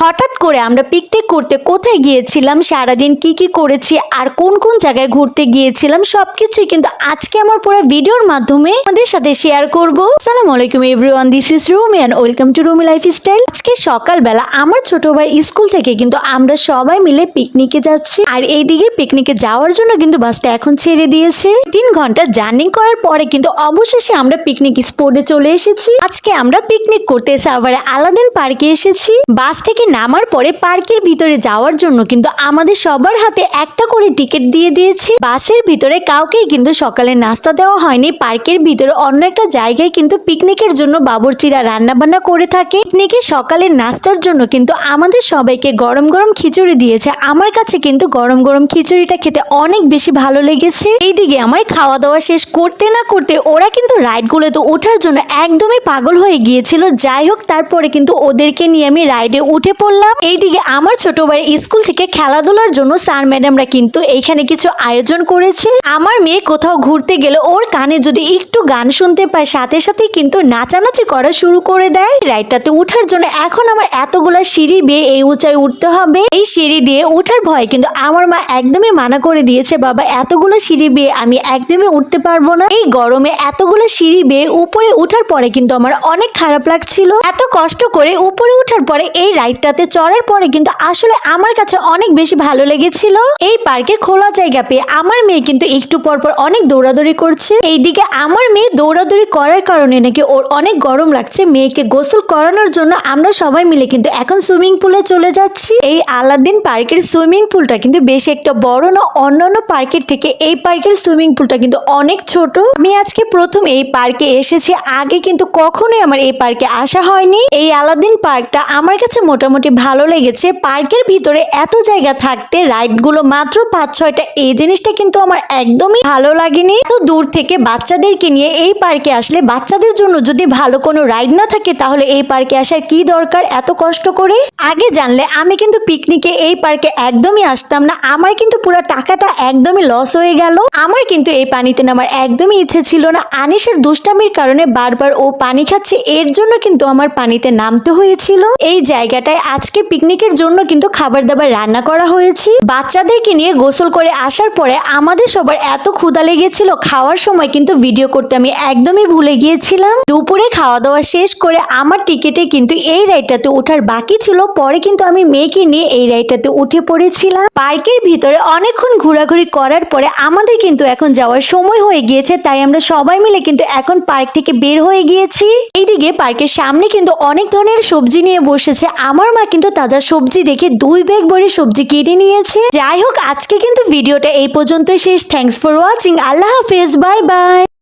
হঠাৎ করে আমরা পিকনিক করতে কোথায় গিয়েছিলাম, সারাদিন কি কি করেছি আর কোন কোন জায়গায় ঘুরতে গিয়েছিলাম সবকিছুই কিন্তু আজকে আমার পুরো ভিডিওর মাধ্যমে আমাদের সাথে শেয়ার করব। আসসালামু আলাইকুম everyone, this is Rumi and welcome to Rumi lifestyle. আজকে সকালবেলা আমার ছোট ভাই স্কুল থেকে কিন্তু আমরা সবাই মিলে পিকনিকে যাচ্ছি, আর এইদিকে পিকনিকে যাওয়ার জন্য কিন্তু বাসটা এখন ছেড়ে দিয়েছে। 3 ঘন্টা জার্নি করার পরে কিন্তু অবশেষে আমরা পিকনিক স্পটে চলে এসেছি। আজকে আমরা পিকনিক করতে সাভারে আলাদিন পার্কে এসেছি। বাস থেকে নামার পরে পার্কের ভিতরে যাওয়ার জন্য কিন্তু আমাদের সবার হাতে একটা করে টিকিট দিয়ে দিয়েছে। বাসের ভিতরে কাউকেই কিন্তু সকালে নাস্তা দেওয়া হয়নি। পার্কের ভিতরে অন্য একটা জায়গায় কিন্তু পিকনিকের জন্য বাবুর্চিরা রান্না বান্না করে থাকে। পিকনিকে সকালের নাস্তার জন্য কিন্তু আমাদের সবাইকে গরম গরম খিচুড়ি দিয়েছে। আমার কাছে কিন্তু গরম গরম খিচুড়িটা খেতে অনেক বেশি ভালো লেগেছে। এইদিকে আমার খাওয়া দাওয়া শেষ করতে না করতে ওরা কিন্তু রাইডগুলোতে ওঠার জন্য একদমই পাগল হয়ে গিয়েছিল। যাই হোক, তারপরে কিন্তু ওদেরকে নিয়ে আমি রাইডে উঠে পড়লাম। এইদিকে আমার ছোট ভাই স্কুল থেকে খেলাধুলার জন্য স্যার ম্যাডামরা কিন্তু এইখানে কিছু আয়োজন করেছে। আমার মেয়ে কোথাও ঘুরতে গেলে ওর কানে যদি একটু গান শুনতে পায় সাথে সাথে কিন্তু নাচানাচি করা শুরু করে দেয়। রাইডটাতে উঠার জন্য এখন আমার এতগুলা সিঁড়ি বেয়ে এই উঁচাই উঠতে হবে। এই সিঁড়ি দিয়ে উঠার ভয় কিন্তু আমার মা একদমই মানা করে দিয়েছে, বাবা এতগুলো সিঁড়ি বেয়ে আমি একদমই উঠতে পারবো না। এই গরমে এতগুলো সিঁড়ি বেয়ে উপরে উঠার পরে কিন্তু আমার অনেক খারাপ লাগছিল। এত কষ্ট করে উপরে উঠার পরে এই রাইডটাতে চড়ার পরে কিন্তু আসলে আমার কাছে অনেক বেশি ভালো লেগেছিল। এই পার্কে খোলা জায়গা পেয়ে আমার মেয়ে কিন্তু একটু পরপর অনেক দৌড়াদৌড়ি করছে। এইদিকে আমার মেয়ে দৌড়াদৌড়ি করার কারণে নাকি ওর অনেক গরম লাগছে। মেয়েকে গোসল করানোর জন্য আমরা সবাই মিলে কিন্তু এখন সুইমিং পুলে চলে যাচ্ছি। এই আলাদিন পার্কের সুইমিং পুলটা কিন্তু বেশ একটা বড় না, অন্যান্য পার্কের থেকে এই পার্কের সুইমিং পুলটা কিন্তু অনেক ছোট। আমি আজকে প্রথম এই পার্কে এসেছি, আগে কিন্তু কখনোই আমার এই পার্কে আসা হয়নি। এই আলাদিন পার্কটা আমার কাছে মোটামুটি ভালো লেগেছে। পার্কের ভিতরে এত জায়গা থাকতে রাইডগুলো মাত্র 5-6টা, এই জিনিসটা কিন্তু আমার একদমই ভালো লাগেনি। তো দূর থেকে বাচ্চাদেরকে নিয়ে এই পার্কে আসলে বাচ্চাদের জন্য যদি ভালো কোনো রাইড না থাকে তাহলে এই পার্কে আসার কি দরকার এত কষ্ট করে। আগে জানলে আমি কিন্তু পিকনিকে এই পার্কে একদমই আসতাম না। আমার কিন্তু পুরো টাকাটা একদমই লস হয়ে গেল। আমার কিন্তু এই পানিতে নামার একদমই ইচ্ছে ছিল না। আনিসের দুষ্টামির কারণে বারবার ও পানি খাচ্ছে, এর জন্য কিন্তু আমার পানিতে নামতে হয়েছিল। এই জায়গাটায় আজকে পিকনিকের জন্য কিন্তু খাবার দাবার রান্না করা হয়েছে। বাচ্চাদেরকে নিয়ে গোসল করে আসার পরে আমাদের সবার এত ক্ষুধা লেগেছিল, খাওয়ার সময় কিন্তু ভিডিও করতে আমি একদমই ভুলে গিয়েছিলাম। দুপুরে খাওয়া দাওয়া শেষ করে আমার টিকিটে কিন্তু এই রাইডটাতে ওঠার বাকি ছিল। পরে কিন্তু আমি মেয়েকে নিয়ে এই রাইডটাতে উঠে পড়েছিলাম। পার্কের ভিতরে অনেকক্ষণ ঘোরাঘুরি করার পরে আমাদের কিন্তু এখন যাওয়ার সময় হয়ে গিয়েছে, তাই আমরা সবাই মিলে কিন্তু এখন পার্ক থেকে বের হয়ে গিয়েছি। এইদিকে পার্কের সামনে কিন্তু অনেক ধরনের সবজি নিয়ে বসেছে। আমার মা কিন্তু তাজা সবজি দেখে 2 ব্যাগ ভরে সবজি কিনে নিয়েছে। যাই হোক, আজকে কিন্তু ভিডিওটা এই পর্যন্তই শেষ। Thanks for watching. আল্লাহ হাফেজ, বাই বাই।